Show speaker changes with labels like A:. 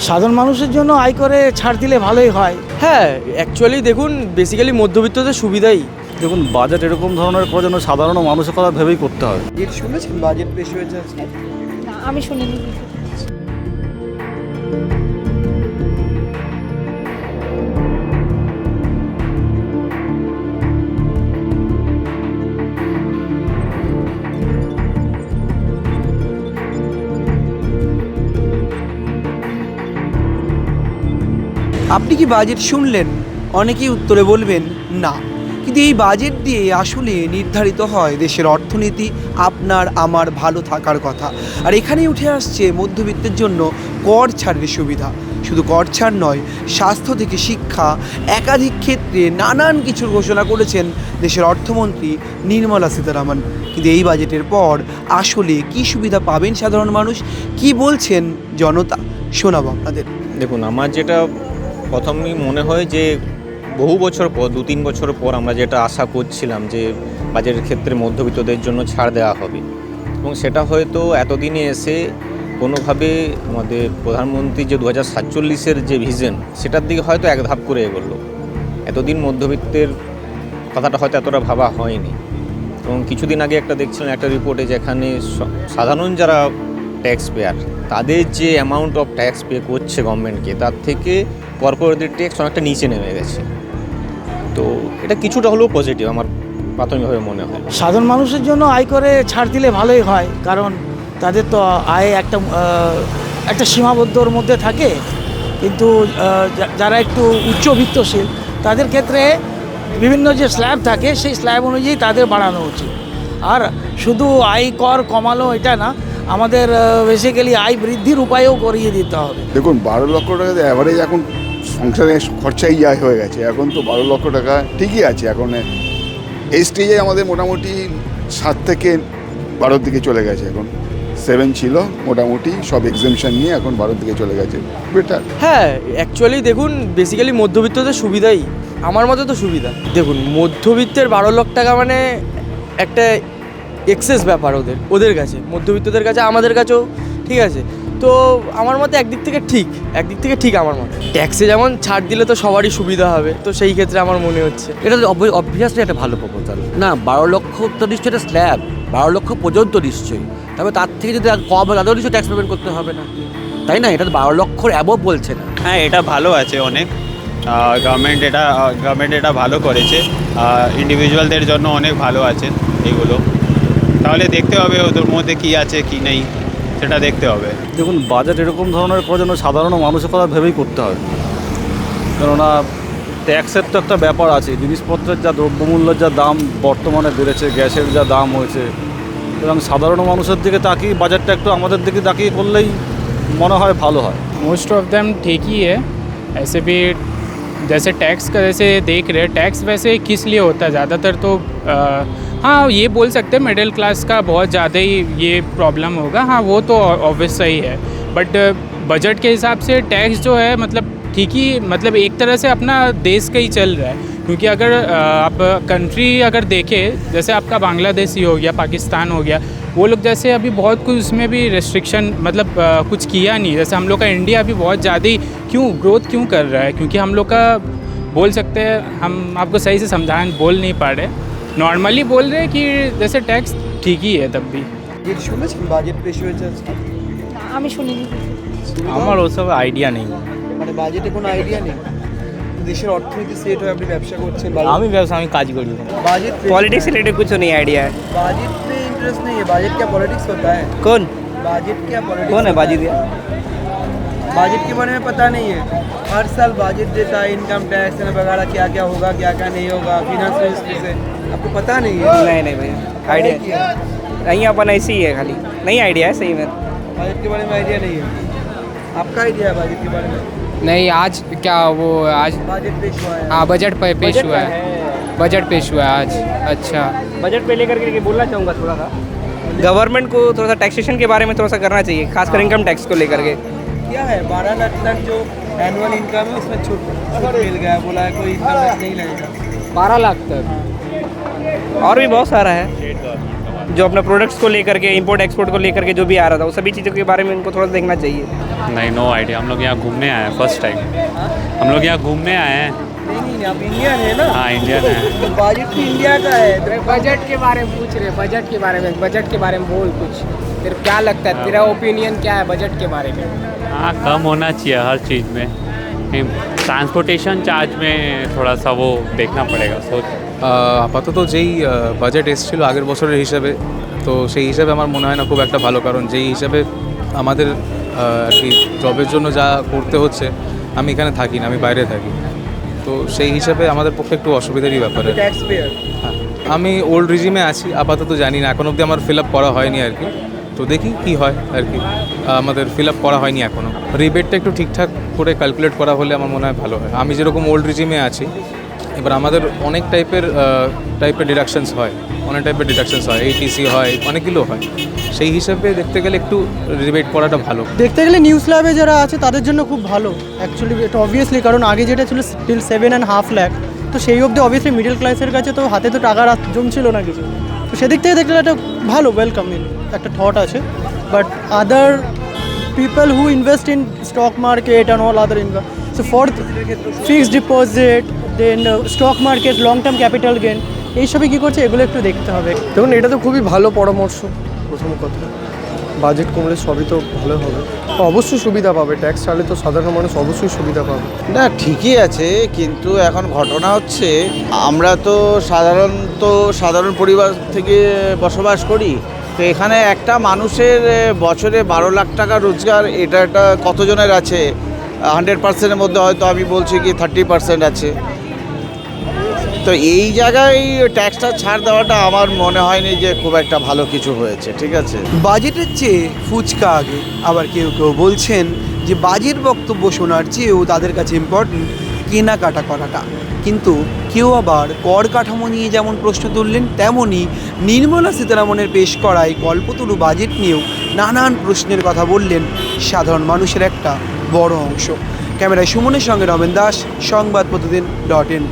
A: সাধারণ মানুষের জন্য আয়করে ছাড় দিলে ভালোই হয়।
B: হ্যাঁ, অ্যাকচুয়ালি দেখুন বেসিক্যালি মধ্যবিত্তদের সুবিধাই।
C: দেখুন বাজেট এরকম ধরনের করার জন্য সাধারণ মানুষের কথা ভেবেই করতে হয়।
D: বাজেট শুনেছেন? বাজেট পেশ হয়েছে।
E: না, আমি শুনিনি।
D: আপনি কি বাজেট শুনলেন? অনেকেই উত্তরে বলবেন না, কিন্তু এই বাজেট দিয়ে আসলে নির্ধারিত হয় দেশের অর্থনীতি, আপনার আমার ভালো থাকার কথা। আর এখানেই উঠে আসছে মধ্যবিত্তের জন্য কর ছাড়ের সুবিধা। শুধু কর ছাড় নয়, স্বাস্থ্য থেকে শিক্ষা, একাধিক ক্ষেত্রে নানান কিছুর ঘোষণা করেছেন দেশের অর্থমন্ত্রী নির্মলা সীতারামন। কিন্তু এই বাজেটের পর আসলে কি সুবিধা পাবেন সাধারণ মানুষ, কি বলছেন জনতা, শোনাবো আপনাদের।
F: দেখুন, আমার যেটা প্রথমেই মনে হয় যে বহু বছর পর 2-3 বছর পর আমরা যেটা আশা করছিলাম যে বাজেটের ক্ষেত্রে মধ্যবিত্তদের জন্য ছাড় দেওয়া হবে, এবং সেটা হয়তো এতদিনে এসে কোনোভাবে আমাদের প্রধানমন্ত্রী যে 2047-এর যে ভিশন, সেটার দিকে হয়তো এক ধাপ করে এগোলো। এতদিন মধ্যবিত্তের কথাটা হয়তো এতটা ভাবা হয়নি। এবং কিছুদিন আগে একটা দেখছিলাম একটা রিপোর্টে, যেখানে সাধারণ যারা ট্যাক্স পেয়ার, তাদের যে অ্যামাউন্ট অফ ট্যাক্স পে করছে গভর্নমেন্টকে, তার থেকে কর্পোরেটের ট্যাক্স অনেকটা নিচে নেমে গেছে। তো এটা কিছুটা হলেও পজিটিভ আমার প্রাথমিকভাবে মনে হয়।
A: সাধারণ মানুষের জন্য আয়করে ছাড় দিলে ভালোই হয়, কারণ তাদের তো আয় একটা সীমাবদ্ধর মধ্যে থাকে। কিন্তু যারা একটু উচ্চবিত্তশীল, তাদের ক্ষেত্রে বিভিন্ন যে স্ল্যাব থাকে, সেই স্ল্যাব অনুযায়ী তাদের বাড়ানো উচিত। আর শুধু আয় কর কমানো এটা না, আমাদের বেসিক্যালি আয় বৃদ্ধির উপায়ও করিয়ে দিতে হবে।
G: দেখুন 12 লক্ষ টাকা অ্যাভারেজ এখন সংসারে খরচাই যায় হয়ে গেছে। এখন তো 12 লক্ষ টাকা ঠিকই আছে। এখন এই স্টেজে আমাদের মোটামুটি 7 থেকে 12 দিকে চলে গেছে। এখন 7 ছিল মোটামুটি, সব এক্সামশন নিয়ে এখন 12 দিকে চলে গেছে। বেটার।
B: হ্যাঁ, অ্যাকচুয়ালি দেখুন বেসিক্যালি মধ্যবিত্তদের সুবিধাই, আমার মতে তো সুবিধা। দেখুন মধ্যবিত্তের 12 লাখ টাকা মানে একটা এক্সেস ব্যাপার ওদের কাছে, মধ্যবিত্তদের কাছে, আমাদের কাছেও ঠিক আছে। তো আমার মতে একদিক থেকে ঠিক আমার মতে। ট্যাক্সে যেমন ছাড় দিলে তো সবারই সুবিধা হবে, তো সেই ক্ষেত্রে আমার মনে হচ্ছে
C: এটা অবভিয়াসলি একটা ভালো প্রপোজাল না। 12 লক্ষ তো নিশ্চয়ই এটা স্ল্যাব, 12 লক্ষ পর্যন্ত নিশ্চয়ই। তবে তার থেকে যদি কম হয় তাদেরও নিশ্চয়ই ট্যাক্স পেমেন্ট করতে হবে না, তাই না? এটা তো 12 লক্ষর অ্যাবভ বলছে না।
H: হ্যাঁ, এটা ভালো আছে অনেক। গভর্নমেন্ট এটা ভালো করেছে, ইন্ডিভিজুয়ালদের জন্য অনেক ভালো আছে এগুলো। তাহলে দেখতে হবে ওদের মধ্যে কি আছে কি নেই, সেটা দেখতে হবে।
C: দেখুন বাজেট এরকম ধরনের করার জন্য সাধারণ মানুষের কথা ভেবেই করতে হয়। কেননা ট্যাক্সের তো একটা ব্যাপার আছে। জিনিসপত্রের যা দ্রব্যমূল্যের যা দাম বর্তমানে বেড়েছে, গ্যাসের যা দাম হয়েছে, এবং সাধারণ মানুষের দিকে তাকিয়ে বাজেটটা একটু আমাদের দিকে তাকিয়ে করলেই মনে হয় ভালো হয়।
I: मोस्ट ऑफ देम ठीक ही है। ऐसे भी जैसे टैक्स का जैसे देख रहे हैं, टैक्स वैसे किस लिए होता है ज़्यादातर तो हाँ ये बोल सकते हैं मिडिल क्लास का बहुत ज़्यादा ही ये प्रॉब्लम होगा। हाँ वो तो ऑब्वियस सही है, बट बजट के हिसाब से टैक्स जो है मतलब ठीक ही, मतलब एक तरह से अपना देश का ही चल रहा है। क्योंकि अगर आप कंट्री अगर देखें, जैसे आपका बांग्लादेश ही हो गया, पाकिस्तान हो गया, वो लोग जैसे अभी बहुत कुछ उसमें भी रेस्ट्रिक्शन मतलब कुछ किया नहीं। जैसे हम लोग का इंडिया अभी बहुत ज़्यादा ही ग्रोथ क्यों कर रहा है, क्योंकि हम लोग का बोल सकते हैं, हम आपको सही से बोल नहीं पा रहे, नॉर्मली बोल रहे हैं कि जैसे टैक्स ठीक ही है। तब भी
D: বাজেট শুনেছেন? বাজেট পেশ হয়েছে।
E: না, আমি শুনিনি।
B: আমার ওসব আইডিয়া নেই।
D: মানে বাজেটে কোনো আইডিয়া নেই। দেশের অর্থনীতি সেট হয়, আপনি ব্যবসা করছেন।
B: আমি কাজ করি।
D: बाजेट
B: पॉलिटिक्स से रिलेटेड कुछ नहीं आइडिया है।
D: बाजेट में इंटरेस्ट नहीं है। बाजेट क्या पॉलिटिक्स होता है?
B: कौन
D: बाजेट क्या पॉलिटिक्स?
B: कौन है बाजी दिया?
D: बाजेट के बारे में पता नहीं है। हर साल बाजेट देता है, इनकम टैक्स वगैरह क्या क्या होगा क्या क्या नहीं होगा, फिनांस मिनिस्ट्री से। आपको पता नहीं है?
B: नहीं भैया, आइडिया नहीं, अपन ऐसे ही है, खाली नहीं आइडिया है सही में।
D: बाजेट के बारे में आइडिया नहीं है। आपका आइडिया है बाजेट के बारे में?
I: नहीं, आज क्या वो आज
D: बाजेट पेश हुआ है।
I: हाँ बजट पेश हुआ है, बजट पेश हुआ है आज। अच्छा,
B: बजट पे लेकर के बोलना चाहूँगा थोड़ा सा, गवर्नमेंट को थोड़ा सा टैक्सेशन के बारे में थोड़ा सा करना चाहिए, खासकर इनकम टैक्स को लेकर के।
D: क्या है 12 लाख तक जो एनुअल इनकम है उसमें छूट मिल गया, बोला है कोई इनकम टैक्स नहीं लगेगा।
I: 12 लाख तक।
B: और भी बहुत सारा है जो अपने प्रोडक्ट्स को लेकर के, इंपोर्ट एक्सपोर्ट को लेकर के जो भी आ रहा था, वो सभी चीज़ों के बारे में इनको थोड़ा देखना चाहिए।
I: नहीं, नो आइडिया। हम लोग यहाँ घूमने आए हैं, फर्स्ट टाइम हम लोग यहाँ घूमने आए हैं।
D: नहीं आप इंडियन है ना?
I: हाँ, इंडियन है।
D: तो बजट तो इंडिया का है।
J: बजट के बारे में पूछ रहे, बजट के बारे में बोल कुछ। तेरे को क्या लगता है, तेरा ओपिनियन क्या है बजट के बारे में?
I: हाँ, कम होना चाहिए हर चीज़ में। ट्रांसपोर्टेशन चार्ज में थोड़ा सा वो देखना पड़ेगा, सोच।
K: আপাতত যেই বাজেট এসেছিলো আগের বছরের হিসাবে, তো সেই হিসাবে আমার মনে হয় না খুব একটা ভালো, কারণ যেই হিসাবে আমাদের আর কি জবের জন্য যা করতে হচ্ছে, আমি এখানে থাকি না, আমি বাইরে থাকি, তো সেই হিসাবে আমাদের পক্ষে একটু অসুবিধারই ব্যাপার।
D: Tax payer.
K: হ্যাঁ, আমি ওল্ড রিজিমে আছি, আপাতত জানি না, এখন অবধি আমার ফিল আপ করা হয়নি আর কি, তো দেখি কি হয় আর কি। আমাদের ফিল আপ করা হয়নি এখনও। রিবেটটা একটু ঠিকঠাক করে ক্যালকুলেট করা হলে আমার মনে হয় ভালো হয়। আমি যেরকম ওল্ড রিজিমে আছি, এবার আমাদের অনেক টাইপের ডিডাকশনস হয়, এইটিসি হয়, অনেকগুলো হয়, সেই হিসাবে দেখতে গেলে একটু রিবেট করাটা ভালো।
L: দেখতে গেলে নিউজ ল্যাবে যারা আছে তাদের জন্য খুব ভালো অ্যাকচুয়ালি, এটা অবভিয়াসলি, কারণ আগে যেটা ছিল স্টিল 7.5 লাখ, তো সেই অবধি অবভিয়াসলি মিডল ক্লাসের কাছে তো হাতে তো টাকা জমছিল না কিছু, তো সেদিক থেকে দেখলে একটা ভালো ওয়েলকাম একটা থট আছে। But other people who invest in stock market and all other income, so for fixed deposit, then stock market, long term capital gain, এইসবে কী করছে এগুলো একটু দেখতে হবে।
B: দেখুন, এটা তো খুবই ভালো পরামর্শ। প্রথম কথা, বাজেট কমলে সবই তো ভালো হবে, অবশ্যই সুবিধা পাবে, ট্যাক্স ছাড়লে তো সাধারণ মানুষ অবশ্যই সুবিধা পাবে।
M: না, ঠিকই আছে, কিন্তু এখন ঘটনা হচ্ছে আমরা তো সাধারণ পরিবার থেকে বসবাস করি, তো এখানে একটা মানুষের বছরে 12 লাখ টাকা রোজগার, এটা কতজনের আছে? 100%-এর মধ্যে হয়তো আমি বলছি কি 30% আছে। তো এই জায়গায় ট্যাক্সটা ছাড় দেওয়াটা আমার মনে হয়নি যে খুব একটা ভালো কিছু হয়েছে। ঠিক আছে,
D: বাজেটের চেয়ে ফুচকা আগে, আবার কেউ কেউ বলছেন যে বাজেট বক্তব্য শোনার চেয়েও তাদের কাছে ইম্পর্টেন্ট কেনাকাটা করাটা। কিন্তু কেউ আবার কর কাঠামো নিয়ে যেমন প্রশ্ন তুললেন, তেমনই নির্মলা সীতারামনের পেশ করায় কল্পতরু বাজেট নিয়েও নানান প্রশ্নের কথা বললেন সাধারণ মানুষের একটা বড় অংশ। ক্যামেরায় সুমনের সঙ্গে রমেন দাস, সংবাদ প্রতিদিন .in।